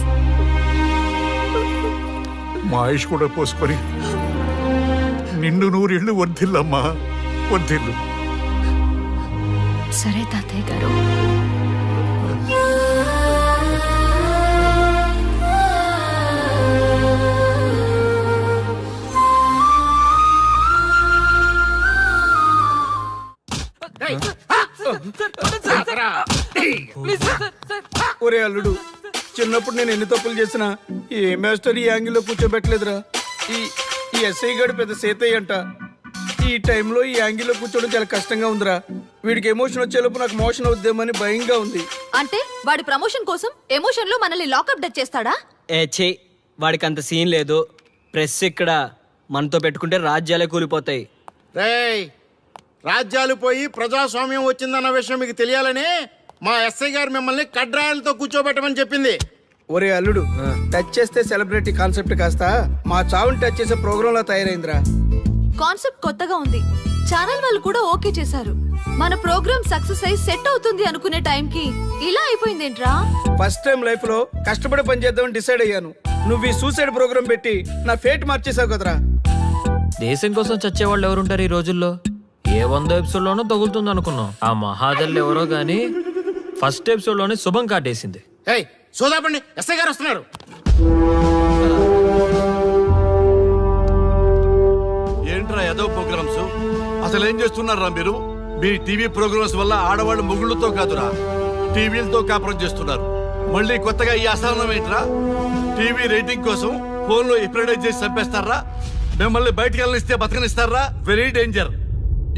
మా ఆయుష్ కూడా పోసుకొని నిండు నూరిళ్ళు వర్ధిల్లమ్మా, వర్ధిల్లు. సరే తాతయ్య గారు. ఒరే అల్లుడు, చిన్నప్పుడు నేను ఎన్ని తప్పులు చేసినా ఏ మాస్టర్ ఈ యాంగిల్లో కూర్చోబెట్టలేదురా. ఈ ఎస్ఐ గడు పెద్ద సేతయ్య అంట. ఈ టైంలో ఈ యాంగిల్లో కూర్చోవడం చాలా కష్టంగా ఉందిరా. వీడికి ఎమోషన్ వచ్చేలోపు నాకు మోషన్ అవుద్దేమని భయంగా ఉంది. అంటే వాడి ప్రమోషన్ కోసం ఎమోషన్ లో మనల్ని లాకప్ డెత్ చేస్తాడా? ఛీ, వాడికి అంత సీన్ లేదు. ప్రెస్ ఇక్కడ మనతో పెట్టుకుంటే రాజ్యాలే కూలిపోతాయి. రేయ్, రాజ్యాలు పోయి ప్రజాస్వామ్యం వచ్చిందన్న విషయం మీకు తెలియాలని మా ఎస్ఐ గారు మిమ్మల్ని కడ్రాయలతో కూర్చోబెట్టమని చెప్పింది. ఒరే అల్లుడు, టచ్ చేస్తే సెలబ్రిటీ కాన్సెప్ట్ కాస్త మా చావుని టచ్ చేసే ప్రోగ్రామ్ లా తయారైందిరా. కాన్సెప్ట్ కొత్తగా ఉంది, ఛానల్ వాళ్ళు కూడా ఓకే చేశారు. మన ప్రోగ్రామ్ సక్సెస్ అయి సెట్ అవుతుంది అనుకునే టైంకి ఇలా అయిపోయిందేంట్రా? ఫస్ట్ టైం లైఫ్ లో కష్టపడి పని చేద్దామని డిసైడ్ అయ్యాను. నువ్వు ఈ సూసైడ్ ప్రోగ్రామ్ పెట్టి నా ఫేట్ మార్చేసావు కదరా. దేశం కోసం చచ్చేవాళ్ళు ఎవరుంటారు ఈ రోజుల్లో? ఏ 100 ఎపిసోడ్లోనో తగులుతుంది అనుకున్నాం. ఆ మహాదల్ ఎవరో గానీ ఫస్ట్ ఎపిసోడ్ లోనే శుభం కాటేసింది. సోదాపండి, ఎస్ఐ గారు వస్తున్నారు. ఏంట్రా ఏదో ప్రోగ్రామ్స్? అసలు ఏం చేస్తున్నారా మీరు? మీ టీవీ ప్రోగ్రామ్స్ వల్ల ఆడవాళ్ళు మొగుళ్ళతో కాదురా, టీవీలతో కాపురం చేస్తున్నారు. మళ్ళీ కొత్తగా ఈ అసహనం ఏంట్రా? టీవీ రేటింగ్ కోసం ఫోన్లో ఎప్రిడైజ్ చేసి చంపేస్తారా? మిమ్మల్ని బయటకు వెళ్ళనిస్తే బతకనిస్తారా? Very danger.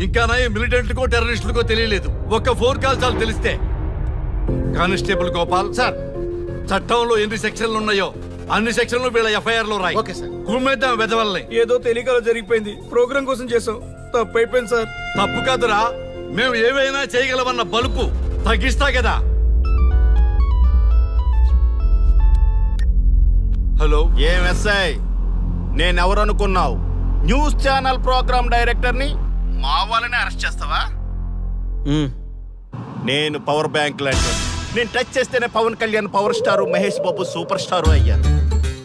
ఇంకా నా మిలిటెంట్లకో టెర్రరిస్టులకో తెలియలేదు, ఒక్క ఫోన్ కాల్ చాలు తెలిస్తే. కానిస్టేబుల్ గోపాల్ సార్, చట్టంలో ఎన్ని సెక్షన్లు ఉన్నాయో అన్ని సెక్షన్లు వీళ్ళ ఎఫ్ఐఆర్ లో రాయి. Okay sir. కుమ్మేద్దాం వెదవల్ని. ఏదో తెలియకలో జరిగిపోయింది, ప్రోగ్రామ్ కోసం చేసాం, తప్పు అయిపోయింది సార్. తప్పు కాదురా, మేము ఏవైనా చేయగలమన్న బలుపు తగ్గిస్తా కదా. హలో, ఏం ఎస్ఐ, నేనెవరు అనుకున్నావు? న్యూస్ ఛానల్ ప్రోగ్రామ్ డైరెక్టర్ని. మా వాళ్ళని అరెస్ట్ చేస్తావా? నేను పవర్ బ్యాంక్ లాంటి. నేను టచ్ చేస్తేనే Pawan Kalyan power star, Mahesh Babu super star అయ్యారు.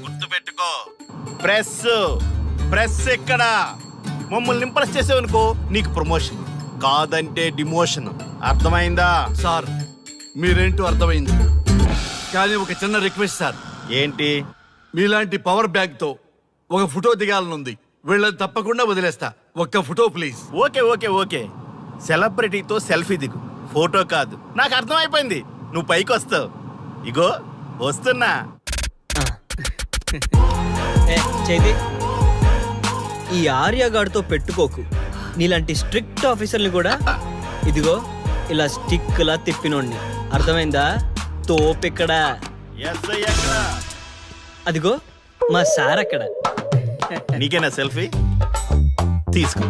గుర్తుపెట్టుకో, ప్రెస్ ఇక్కడ మమ్మల్ని ఇంప్రెస్ చేసేవనుకో నీకు ప్రమోషన్, కాదంటే డిమోషన్. అర్థమైందా? సార్ మీరేంటో అర్థమైంది, కానీ ఒక చిన్న రిక్వెస్ట్ సార్. ఏంటి? మీలాంటి పవర్ బ్యాంక్ తో ఒక ఫోటో దిగాలనుంది. వీళ్ళని తప్పకుండా వదిలేస్తా, ఒక్క photo please. Okay okay okay, సెలబ్రిటీతో సెల్ఫీ దిగు, ఫోటో కాదు. నాకు అర్థమైపోయింది, నువ్వు పైకి వస్తావు. ఇగో వస్తున్నా. చైతి, ఈ ఆర్యగాడితో పెట్టుకోకు. నీలాంటి స్ట్రిక్ట్ ఆఫీసర్ని కూడా ఇదిగో ఇలా స్టిక్ లా తిప్పినోడిని. అర్థమైందా? తోపిక్కడ. అదిగో మా సార్ అక్కడ. నీకేనా సెల్ఫీ? తీసుకో.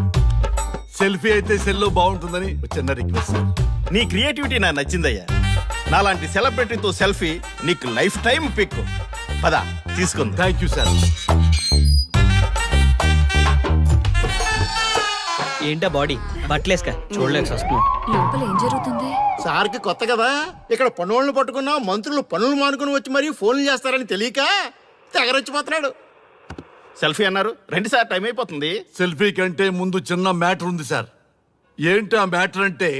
సెల్ఫీ అయితే సెల్లో బాగుంటుందని చిన్న రిక్వెస్ట్ సార్. నీ క్రియేటివిటీ నాకు నచ్చిందయ్యా. నాలాంటి సెలబ్రిటీతో సెల్ఫీ నీకు లైఫ్ టైం పిక్. పద తీసుకుంది. Thank you sir. ఏంటా బాడీ బట్టలేసుక చూడలేక వస్తున్నాం. లోపల ఏం జరుగుతుంది? సార్కి కొత్త కదా, ఇక్కడ పనులను పట్టుకున్నా మంత్రులు పనులు మానుకుని వచ్చి మరీ ఫోన్లు చేస్తారని తెలియక తెగరొచ్చిపోతున్నాడు. సెల్ఫీ అన్నారు, రండి సార్, టైం అయిపోతుంది. సెల్ఫీ కంటే ముందు చిన్న మ్యాటర్ ఉంది సార్. ఏంటి ఆ మ్యాటర్ అంటే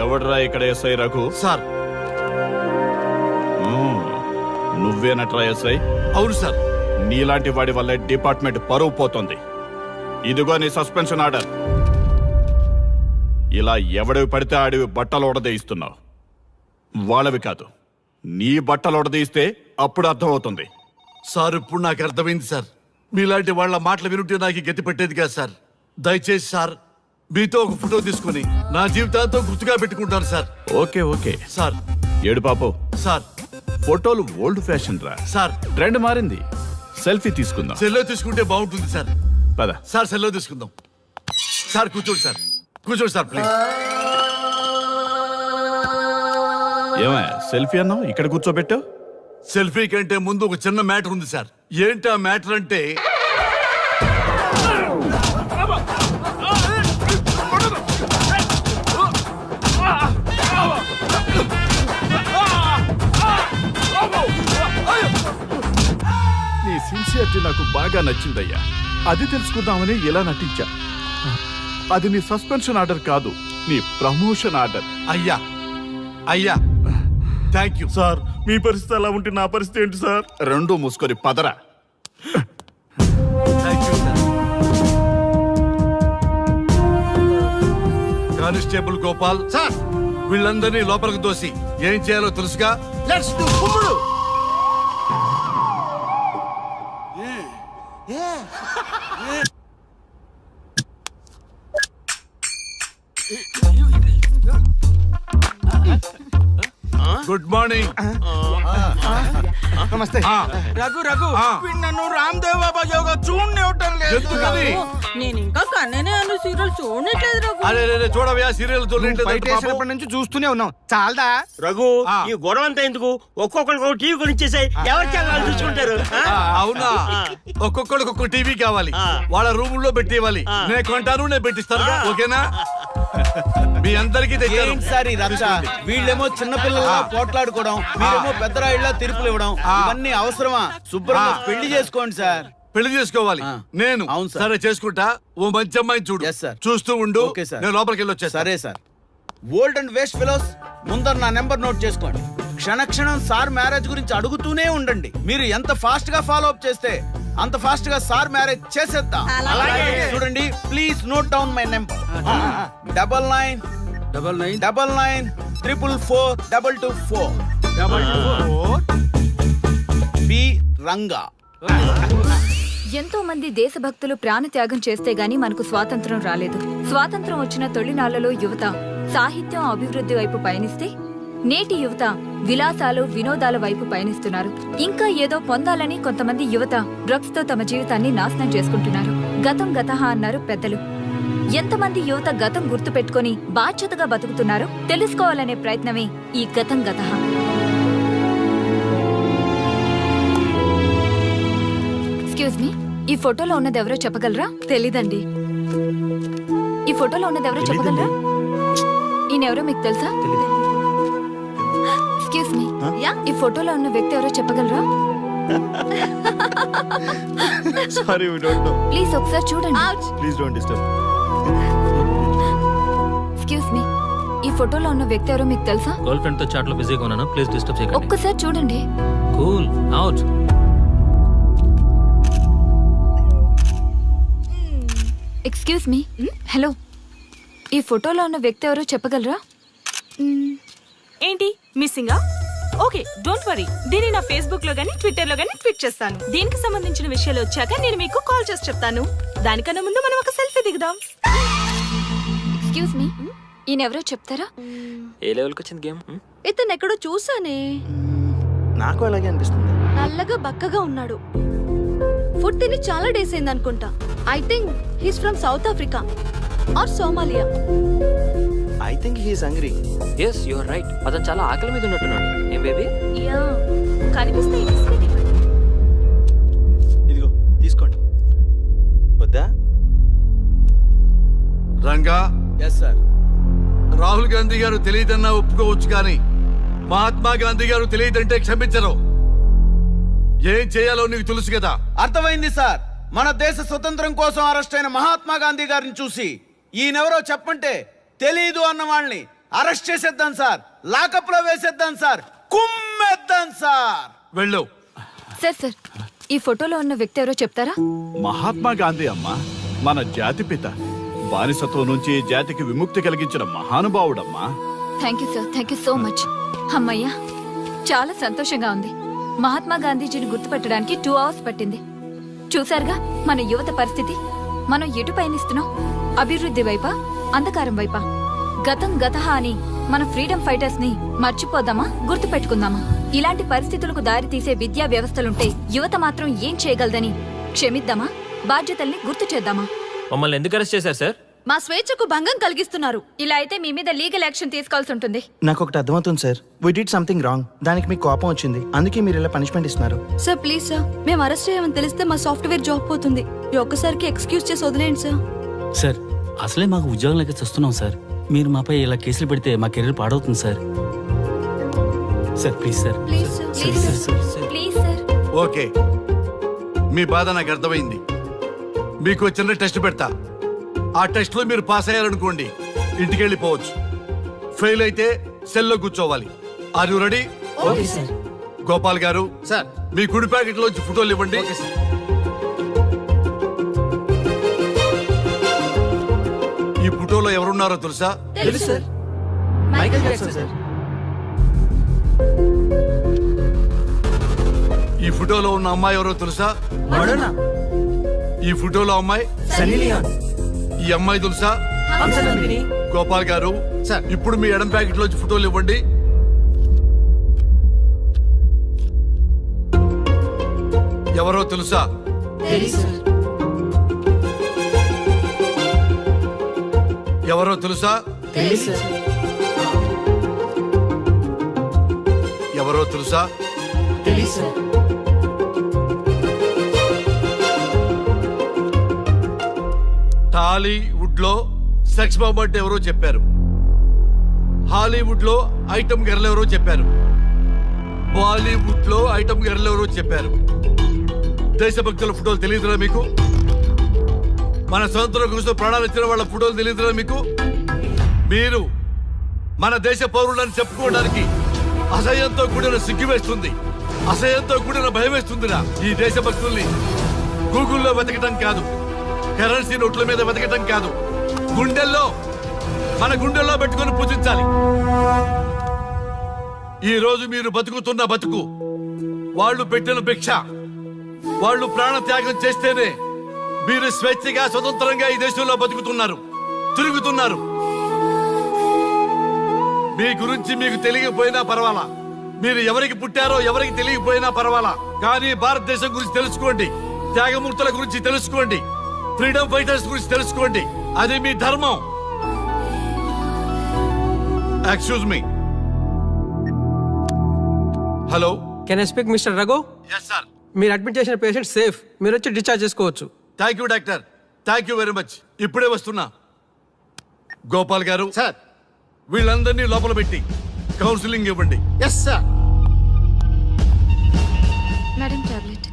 ఎవడ్రా ఇక్కడ ఎస్ఐ రఘు? సార్. నువ్వేనట్రా ఎస్ఐ? అవును సార్. నీలాంటి వాడి వల్ల డిపార్ట్మెంట్ పరువు పోతుంది. ఇదిగో నీ సస్పెన్షన్ ఆర్డర్. ఇలా ఎవడివి పడితే ఆడివి బట్టలు ఉడదీయిస్తున్నావు. వాళ్ళవి కాదు, నీ బట్టలు ఉడదీయిస్తే అప్పుడు అర్థమవుతుంది. సార్ ఇప్పుడు నాకు అర్థమైంది సార్. మీలాంటి వాళ్ళ మాటలు వినుంటే నాకు గతి పెట్టేది కాదు సార్. దయచేసి సార్ మీతో ఒక ఫోటో తీసుకుని నా జీవితాంతో గుర్తుగా పెట్టుకుంటాను సార్. Okay okay sir. ఏడు పాపు సార్. ఫోటోలు ఓల్డ్ ఫ్యాషన్ రా సార్. ట్రెండ్ మారింది. సెల్ఫీ తీసుకుందాం. సెల్లో తీసుకుంటే బాగుంటుంది సార్. పద సార్, సెల్లో తీసుకుందాం. సార్ కూర్చోండి సార్, కూర్చోండి సార్ ప్లీజ్. ఏమయ్య సెల్ఫీ అన్నావు, ఇక్కడ కూర్చోబెట్టావు? సెల్ఫీ కంటే ముందు ఒక చిన్న మ్యాటర్ ఉంది సార్. ఏంటి ఆ మ్యాటర్ అంటే నీ సిన్సియారిటీ నాకు బాగా నచ్చిందయ్యా. అది తెలుసుకుందామని ఇలా నటించా. అది నీ సస్పెన్షన్ ఆర్డర్ కాదు, నీ ప్రమోషన్ ఆర్డర్. అయ్యా అయ్యా థ్యాంక్ యూ సార్. మీ పరిస్థితి అలా ఉంటే నా పరిస్థితి ఏంటి సార్? రెండు మూసుకొని పదరా. Thank you sir. Constable Gopal sir, వీళ్ళందరినీ లోపలికి దోసి ఏం చేయాలో తెలుసుగా. లెట్స్ డు కుమ్ముడు. Good morning. నమస్తే. రఘు రఘు నన్ను రామ్దేవ్ బాబా యోగా చూడనివ్వటం లేదు. ఎందుకని? నేను ఇంకా కన్ననే అను సీరియల్ చూడట్లేదు రఘు. అరే చూడవయ్యా, సీరియల్ చూడలేదు. నుంచి చూస్తూనే ఉన్నాం. చాలదా రఘు ఈ గొడవ అంతా ఎందుకు? ఒక్కొక్కరికి టీవీ కొనిచ్చేసాయి, ఎవరి ఛానల్ చూసుకుంటారు. అవునా? ఒక్కొక్కడికి ఒక్కొక్క టీవీ కావాలి, వాళ్ళ రూమ్ లో పెట్టి ఇవ్వాలి. నేను కొంటాను, నేను పెట్టిస్తాను. ఓకేనా? మీ అందరికీ తెచ్చారు. సారీ రచ్చ, వీళ్ళేమో చిన్నపిల్లల పోట్లాడుకోవడం, మీరేమో పెద్దరాయిళ్ళ తీర్పులు ఇవ్వడం, ఇవన్నీ అవసరమా? శుభ్రంగా పెళ్లి చేసుకోండి సార్. పెళ్లి చేసుకోవాలి నేను. అవును సార్. సరే చేసుకుంటా. ఓ మంచి అమ్మాయిని చూడు. Yes, sir. చూస్తూ ఉండు. Okay, sir. నేను లోపలికి వెళ్ళి వచ్చేస్తా. సరే sir. Old and waste fellows, ముందర నా నెంబర్ నోట్ చేసుకోండి. క్షణక్షణం సార్ మ్యారేజ్ గురించి అడుగుతూనే ఉండండి. మీరు ఎంత ఫాస్ట్ గా ఫాలో అప్ చేస్తే అంత ఫాస్ట్ గా సార్ మ్యారేజ్ చేసేద్దాం. చూడండి, please note down my number. 9999442224. P Ranga. ఎంతో మంది దేశభక్తులు ప్రాణత్యాగం చేస్తే గాని మనకు స్వాతంత్రం రాలేదు. స్వాతంత్రం వచ్చిన తొలినాళ్లలో యువత సాహిత్యం అభివృద్ధి వైపు పయనిస్తే నేటి యువత విలాసాలు వినోదాల వైపు పయనిస్తున్నారు. ఇంకా ఏదో పొందాలని కొంతమంది యువత డ్రగ్స్ తో తమ జీవితాన్ని నాశనం చేసుకుంటున్నారు. గతం గతహ అన్నారు పెద్దలు. ఎంతమంది యువత గతం గుర్తు పెట్టుకుని బాధ్యతగా బతుకుతున్నారో తెలుసుకోవాలనే ప్రయత్నమే ఈ గతం గతహ. ఎక్స్క్యూజ్ మీ, ఈ ఫోటోలో ఉన్నది ఎవరో చెప్పగలరా? తెలీదండి. ఈ ఫోటోలో ఉన్నది ఎవరో చెప్పగలరా? ఈయనెవరో మీకు తెలుసా? ఎక్స్క్యూజ్ మీ, ఈ ఫోటోలో ఉన్న వ్యక్తి ఎవరో చెప్పగలరా? Sorry, we don't know. Please ఒకసారి చూడండి. Please don't disturb. Excuse me, ఈ ఫోటోలో ఉన్న వ్యక్తి ఎవరో మీకు తెలుసా? గర్ల్ ఫ్రెండ్ తో చాట్ లో బిజీగా ఉన్నాను, ప్లీజ్ డిస్టర్బ్ చేయకండి. ఒక్కసారి చూడండి. Cool out. Excuse me, hello, ఈ ఫోటోలో ఉన్న వ్యక్తి ఎవరో చెప్పగలరా? ఏంటి మిస్సింగా? ఓకే డోంట్ వరీ, దీన్ని నా ఫేస్బుక్ లో గానీ ట్విట్టర్ లో గానీ ట్వీట్ చేస్తాను. దీనికి సంబంధించిన విషయాలు వచ్చాక నేను మీకు కాల్ చేసి చెప్తాను. దానికన్నా ముందు మనం ఒక సెల్ఫీ దిగుదాం. ఎక్స్క్యూజ్ మీ, ఈయన ఎవరో చెప్తారా? ఏ లెవెల్కి వచ్చింది గేమ్? ఇతను ఎక్కడో చూసానే. నాకు అలాగే అనిపిస్తుంది. నల్లగా బక్కగా ఉన్నాడు. ఫుడ్ తిని చాలా డేస్ అయింది అనుకుంటా. I think he's from South Africa or Somalia. I think he's hungry. Yes your right, అతను చాలా ఆకలి మీద ఉన్నట్టున్నాడు. ఏం బేబీ? యా కనిపిస్తే ఇదిగో తీసుకోండి. వద్దా? Ranga, yes sir. రాహుల్ గాంధీ గారు తెలియదన్నా ఒప్పుకోవచ్చు కానీ మహాత్మా గాంధీ గారు తెలియదంటే క్షమించరు. ఏం చేయాలో నీకు తెలుసు కదా. అర్థమైంది సార్. మన దేశ స్వతంత్రం కోసం అరెస్ట్ అయిన మహాత్మా గాంధీ గారిని చూసి ఈయనెవరో చెప్పంటే తెలీదు అన్న వాళ్ళని అరెస్ట్ చేసేద్దాం సార్. లాకప్ లో వేసేద్దాం సార్. కుమ్మేద్దాం సార్. వెళ్ళు. సార్ ఈ ఫోటోలో ఉన్న వ్యక్తి ఎవరో చెప్తారా? మహాత్మా గాంధీ అమ్మ, మన జాతిపిత. బానిసత్వం నుంచి జాతికి విముక్తి కలిగించిన మహానుభావుడమ్మా. Thank you sir, thank you so much. అమ్మయ్యా, చాలా సంతోషంగా ఉంది. మహాత్మా గాంధీజీని గుర్తుపెట్టడానికి 2 అవర్స్ పట్టింది. చూసారుగా మన యువత పరిస్థితి. మనం ఎటు పయనిస్తున్నాం? అభివృద్ధి వైపా, అంధకారం వైపా? గతం గతహ అని మన ఫ్రీడమ్ ఫైటర్స్ ని మర్చిపోదామా, గుర్తు పెట్టుకుందామా? ఇలాంటి పరిస్థితులకు దారి తీసే విద్యా వ్యవస్థలుంటే యువత మాత్రం ఏం చేయగలదని క్షమిద్దామా, బాధ్యతల్ని గుర్తు చేద్దామా? మమ్మల్ని ఎందుకు అరెస్ట్ చేశారు సార్? మా స్వేచ్ఛకు భంగం కలిగిస్తున్నారు. ఇలా అయితే మీ మీద లీగల్ యాక్షన్ తీసుకోవాల్సి ఉంటుంది. నాకు ఒకటి అర్థమవుతుంది sir. We did something wrong. దానికి మీకు కోపం వచ్చింది, అందుకే మీరు ఇలా పనిష్మెంట్ ఇస్తున్నారు. సార్ ప్లీజ్ సార్, మేము అరెస్ట్ చేయమని తెలిస్తే మా సాఫ్ట్వేర్ జాబ్ పోతుంది. ఈ ఒక్కసారికి ఎక్స్క్యూజ్ చేసి వదిలేండి సార్. సార్ అసలే మాకు ఉద్యోగం లేక చూస్తున్నాం సార్. మీరు మాపై ఇలా కేసులు పెడితే మా కెరీర్ పాడవుతుంది sir. Sir please sir. Please sir, please sir, please sir. Okay, మీ బాధ నాకు అర్థమైంది. మీకు చిన్న టెస్ట్ పెడతా. ఆ టెస్ట్ లో మీరు పాస్ అయ్యారనుకోండి, ఇంటికి వెళ్ళిపోవచ్చు. ఫెయిల్ అయితే సెల్లో కూర్చోవాలి. Are you ready? Okay sir. Gopal garu sir. మీ కుడి ప్యాకెట్ లోంచి ఫోటోలు ఇవ్వండి. ఈ ఫోటోలో ఎవరున్నారో తెలుసా? తెలుసు సార్. Michael Jackson sir. ఈ ఫోటోలో ఉన్న అమ్మాయి ఎవరో తెలుసా? మడోనా. ఈ ఫోటోలో అమ్మాయి సన్నీ లియోన్. ఈ అమ్మాయి తెలుసా? హంస నందిని. గోపాల్ గారు సార్. ఇప్పుడు మీ ఎడం ప్యాకెట్ లోంచి ఫోటోలు ఇవ్వండి. ఎవరో తెలుసా? తెలుసు సార్. ఎవరో తెలుసా? తెలుసు సార్. ఎవరో తెలుసా? తెలుసు సార్. టాలీవుడ్ లో సెక్స్ బాంబ్ అంటే ఎవరో చెప్పారు. హాలీవుడ్ లో ఐటమ్ గర్ల్ ఎవరో చెప్పారు. బాలీవుడ్ లో ఐటమ్ గర్ల్ ఎవరో చెప్పారు. దేశభక్తుల ఫోటోలు తెలియదురా మీకు? మన స్వతంత్రం కోసం ప్రాణాలు ఇచ్చిన వాళ్ళ ఫోటోలు తెలియదురా మీకు? మీరు మన దేశ పౌరులని చెప్పుకోవడానికి అసహ్యంతో కూడిన సిగ్గు వేస్తుంది, అసహ్యంతో కూడిన భయం వేస్తుందిరా. ఈ దేశభక్తుల్ని గూగుల్లో వెతకటం కాదు, కరెన్సీ నోట్ల మీద వెతకటం కాదు, మన గుండెల్లో పెట్టుకొని పూజించాలి. ఈ రోజు మీరు బతుకుతున్న బతుకు వాళ్ళు పెట్టిన భిక్ష. వాళ్ళు ప్రాణ త్యాగం చేస్తేనే మీరు స్వేచ్ఛగా స్వతంత్రంగా ఈ దేశంలో బతుకుతున్నారు, తిరుగుతున్నారు. మీ గురించి మీకు తెలియకపోయినా పర్వాలా, మీరు ఎవరికి పుట్టారో ఎవరికి తెలియకపోయినా పర్వాలా, కానీ భారతదేశం గురించి తెలుసుకోండి, త్యాగమూర్తుల గురించి తెలుసుకోండి, ఫ్రీడమ్ ఫైటర్స్ గురించి తెలుసుకోండి. అది మీ ధర్మం. Excuse me. Hello. Can I speak mister Raghu? Yes sir. మీరు అడ్మిట్ చేసిన పేషెంట్ సేఫ్. మీరు వచ్చి డిశ్చార్జ్ చేసుకోవచ్చు. Thank you doctor, thank you very much. ఇప్పుడే వస్తున్నా. గోపాల్ గారు సార్. వీళ్ళందరినీ లోపల పెట్టి కౌన్సిలింగ్ ఇవ్వండి. Yes sir. Madam tablet.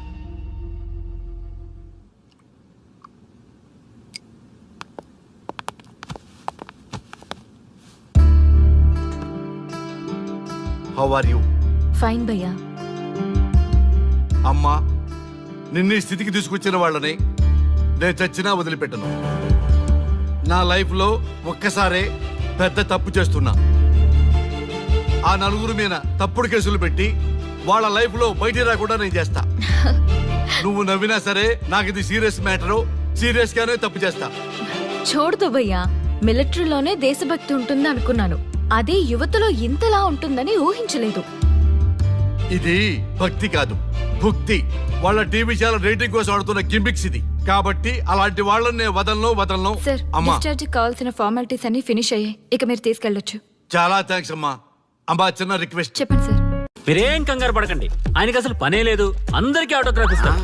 How are you? Fine భయ్యా. అమ్మా, నిన్ను ఈ స్థితికి తీసుకొచ్చిన వాళ్ళని నేను చచ్చినా వదిలిపెట్టను. నా లైఫ్ లో ఒక్కసారే పెద్ద తప్పు చేస్తున్నా. ఆ నలుగురు మీద తప్పుడు కేసులు పెట్టి వాళ్ళ లైఫ్ లో బయట రాకుండా నేను చేస్తా. నువ్వు నవ్వినా సరే నాకు ఇది సీరియస్ మ్యాటరు, సీరియస్ గానే తప్పు చేస్తా. చూడదు భయ్యా, మిలిటరీలోనే దేశభక్తి ఉంటుంది అనుకున్నాను. అదే యువతలో ఇంతలా ఉంటుందని ఊహించలేదు. ఇది భక్తి కాదు, భుక్తి. వాళ్ళ టీవీ ఛానల్ రేటింగ్ కోసం ఆడుతున్న గిమ్మిక్స్ ఇది. కాబట్టి అలాంటి వాళ్ళని నేను వదలను. సార్, అమ్మా డిశ్చార్జ్ కావాల్సిన ఫార్మాలిటీస్ అన్ని ఫినిష్ అయ్యాయి. ఇక మీరు తీసుకెళ్ళొచ్చు. చాలా థ్యాంక్స్ అమ్మా. చిన్న రిక్వెస్ట్. చెప్పండి సార్. మీరేం కంగారు పడకండి, ఆయనకి అసలు పనే లేదు. అందరికీ ఆటోగ్రాఫ్ ఇస్తాం.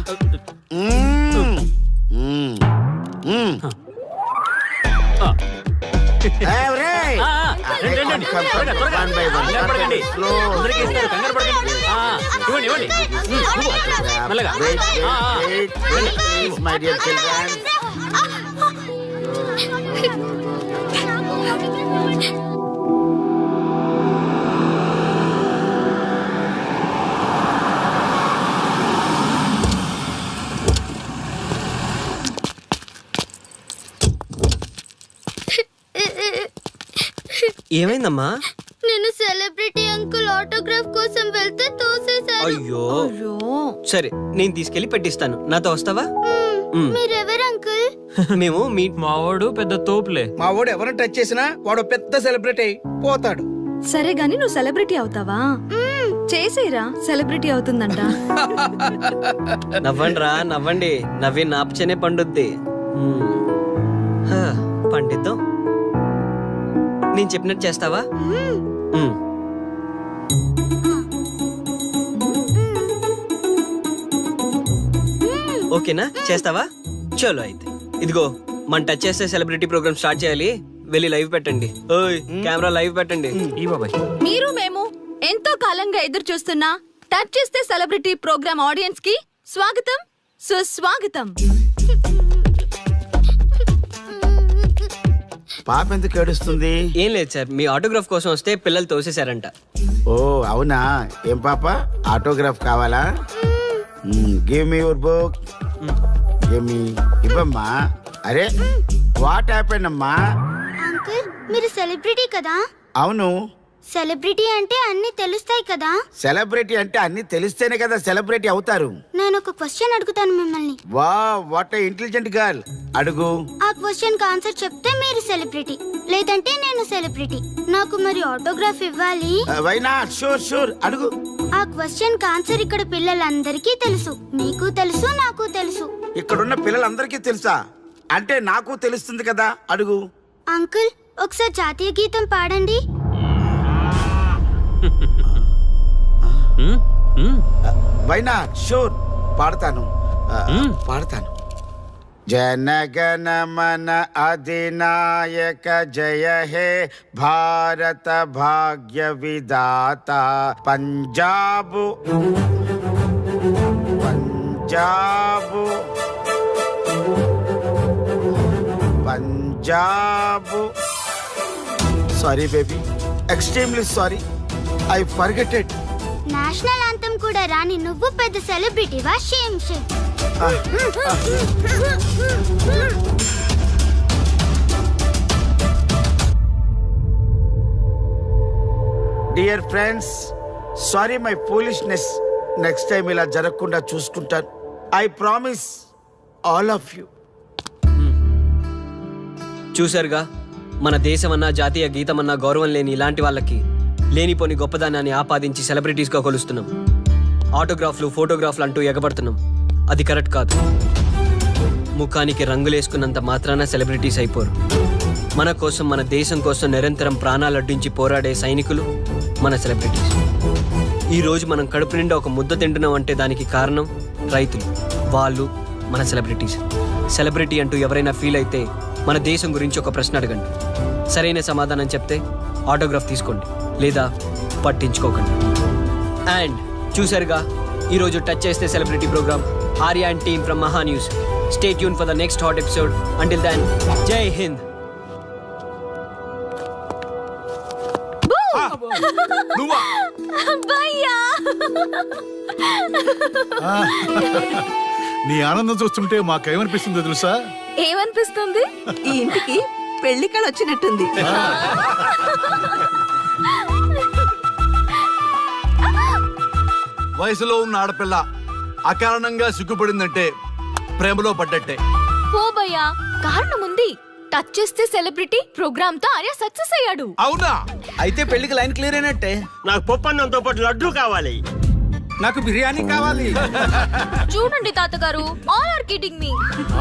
ఏమైందమ్మా? నేను సెలబ్రిటీ అంకుల్ ఆటోగ్రాఫ్ కోసం వెళ్తే తోసేశారు. అయ్యో, సరే నేను తీసుకెళ్లి పెట్టిస్తాను. నాతో వస్తావా? మీరెవరు అంకుల్? మేము మీ మావాడు పెద్ద తోపులే. మా వాడు ఎవరిని టచ్ చేసినా వాడు పెద్ద సెలబ్రిటీ పోతాడు. సరే గాని నువ్వు సెలబ్రిటీ అవుతావా? చేసేరా, సెలబ్రిటీ అవుతుందంట. నవ్వండి రా, నవ్వండి. నవ్వి నాపచనే పండుద్ది. పండిద్దాం. నేను చెప్పినట్టు చేస్తావా? ఓకేనా? చేస్తావా? చలో అయితే. ఇదిగో, మనం టచ్ చేస్తే సెలబ్రిటీ ప్రోగ్రామ్ స్టార్ట్ చేయాలి. వెళ్ళి లైవ్ పెట్టండి. ఓయ్, కెమెరా లైవ్ పెట్టండి. ఈ బాబాయ్, మీరు మేము ఎంతో కాలంగా ఎదురు చూస్తున్నా టచ్ చేస్తే సెలబ్రిటీ ప్రోగ్రామ్ ఆడియన్స్ కి స్వాగతం, సుస్వాగతం. పాప ఎందుకు ఏడుస్తుంది? ఏం లేదు సార్, మీ ఆటోగ్రాఫ్ కోసం వస్తే పిల్లలు తోసేశారంట. ఓ అవునా? ఏం పాప, ఆటోగ్రాఫ్ కావాలా? Give me your book. Give me. ఇవ్వమ్మా. అరే వాట్ హ్యాపెండ్ అమ్మా? అంకుల్, మీరు సెలబ్రిటీ కదా? అవును. సెలబ్రిటీ అంటే అన్ని తెలుస్తాయి కదా? సెలబ్రిటీ అంటే అన్ని తెలిస్తేనే కదా సెలబ్రిటీ అవుతారు. నేను ఒక క్వశ్చన్ అడుగుతాను మిమ్మల్ని. వా, వాట్ ఇంటెలిజెంట్ గర్ల్. అడుగు. ఆ క్వశ్చన్ కి ఆన్సర్ చెప్తే మీరు సెలబ్రిటీ, లేదంటే నేను సెలబ్రిటీ. నాకు మరి ఆటోగ్రాఫ్ ఇవ్వాలి. Why not? షూర్ షూర్, అడుగు. ఆ క్వశ్చన్ కి ఆన్సర్ ఇక్కడ పిల్లలందరికీ తెలుసు. మీకు తెలుసు, నాకు తెలుసు. ఇక్కడున్న పిల్లలందరికీ తెలుసా? అంటే నాకు తెలుస్తుంది కదా. అడుగు. అంకుల్, ఒకసారి జాతీయ గీతం పాడండి. Why not? షూర్, పాడతాను. పాడతాను. జనగణ మన అధినాయక జయ హే భారత భాగ్య విధాత. Punjab Punjab Punjab. Sorry baby, extremely sorry. I forget it. National anthem కూడా రాని నువ్వు పెద్ద సెలబ్రిటీవా? Shame shame. Dear friends, sorry my foolishness. Next time ఇలా జరగకుండా చూసుకుంటాను. I promise all of you. చూశారుగా, మన దేశమన్నా జాతీయ గీతమన్నా గౌరవం లేని ఇలాంటి వాళ్ళకి లేనిపోని గొప్పదానాన్ని ఆపాదించి సెలబ్రిటీస్గా కొలుస్తున్నాం. ఆటోగ్రాఫ్లు, ఫోటోగ్రాఫ్లు అంటూ ఎగబడుతున్నాం. అది కరెక్ట్ కాదు. ముఖానికి రంగులేసుకున్నంత మాత్రాన సెలబ్రిటీస్ అయిపోరు. మన కోసం, మన దేశం కోసం నిరంతరం ప్రాణాలు అడ్డించి పోరాడే సైనికులు మన సెలబ్రిటీస్. ఈరోజు మనం కడుపు నిండా ఒక ముద్ద తింటున్నాం అంటే దానికి కారణం రైతులు. వాళ్ళు మన సెలబ్రిటీస్. సెలబ్రిటీ అంటూ ఎవరైనా ఫీల్ అయితే మన దేశం గురించి ఒక ప్రశ్న అడగండి. సరైన సమాధానం చెప్తే ఆటోగ్రాఫ్ తీసుకోండి, లేదా పట్టించుకోకండి. అండ్ చూసారుగా, ఈరోజు టచ్ చేస్తే celebrity programme. Arya and team from Maha News. Stay tune for the next hot episode. Until then, Jai Hind. నీ ఆనందం చూస్తుంటే మాకేమనిపిస్తుందో తెలుసా? ఏమనిపిస్తుంది? ఈ ఇంటికి పెళ్లి కళ వచ్చినట్టుంది. వయసులో ఉన్న ఆడపిల్ల అకారణంగా సిగ్గుపడిందంటే ప్రేమలో పడ్డట్టే. పోబయ్యా, కారణం ఉంది. టచ్ చేస్తే సెలబ్రిటీ ప్రోగ్రామ్ తో ఆర్య సక్సెస్ అయ్యాడు. అవునా? అయితే పెళ్లికి లైన్ క్లియర్ అయినట్టే. నాకు పప్పన్నంతో పాటు లడ్డు కావాలి. నాకు బిర్యానీ కావాలి. చూడండి తాతగారు, ఆల్ ఆర్ కిడింగ్ మీ.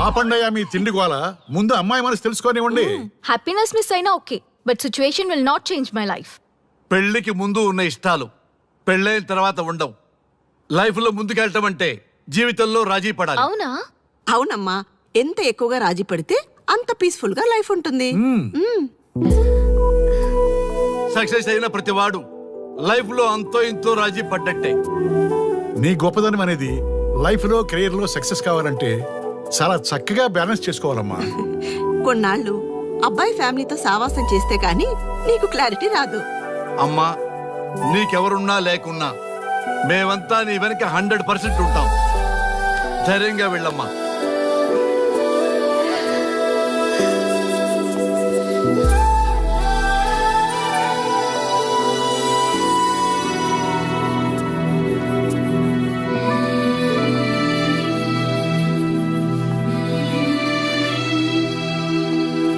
ఆపండయ్యా మీ తిండి గోల. ముందు అమ్మాయి మనసు తెలుసుకోనివ్వండి. హ్యాపీనెస్ మిస్ అయినా okay, but situation will not change my life. పెళ్లికి ముందు ఉన్న ఇష్టాలు పెళ్ళైన తర్వాత ఉండవు. లైఫ్ లో ముందుకెళ్ళటం అంటే జీవితంలో రాజీ పడాలి. అవునా? అవునమ్మా, ఎంత ఎక్కువగా రాజీ పడితే అంత పీస్ఫుల్ గా లైఫ్ ఉంటుంది. సక్సెస్ అయిన ప్రతివాడు లైఫ్ లో అంతో ఇంతో రాజీ పడ్డట్టే. నీ గొప్పదనం అనేది లైఫ్ లో కెరీర్ లో సక్సెస్ కావాలంటే చాలా చక్కగా బ్యాలెన్స్ చేసుకోవాలమ్మా. కొన్నాళ్ళు అబ్బాయి ఫ్యామిలీతో సావాసం చేస్తే గానీ నీకు క్లారిటీ రాదు. అమ్మా, నీకెవరున్నా లేకున్నా మేమంతా నీ వెనక 100% ఉంటాం. ధైర్యంగా వెళ్ళమ్మా.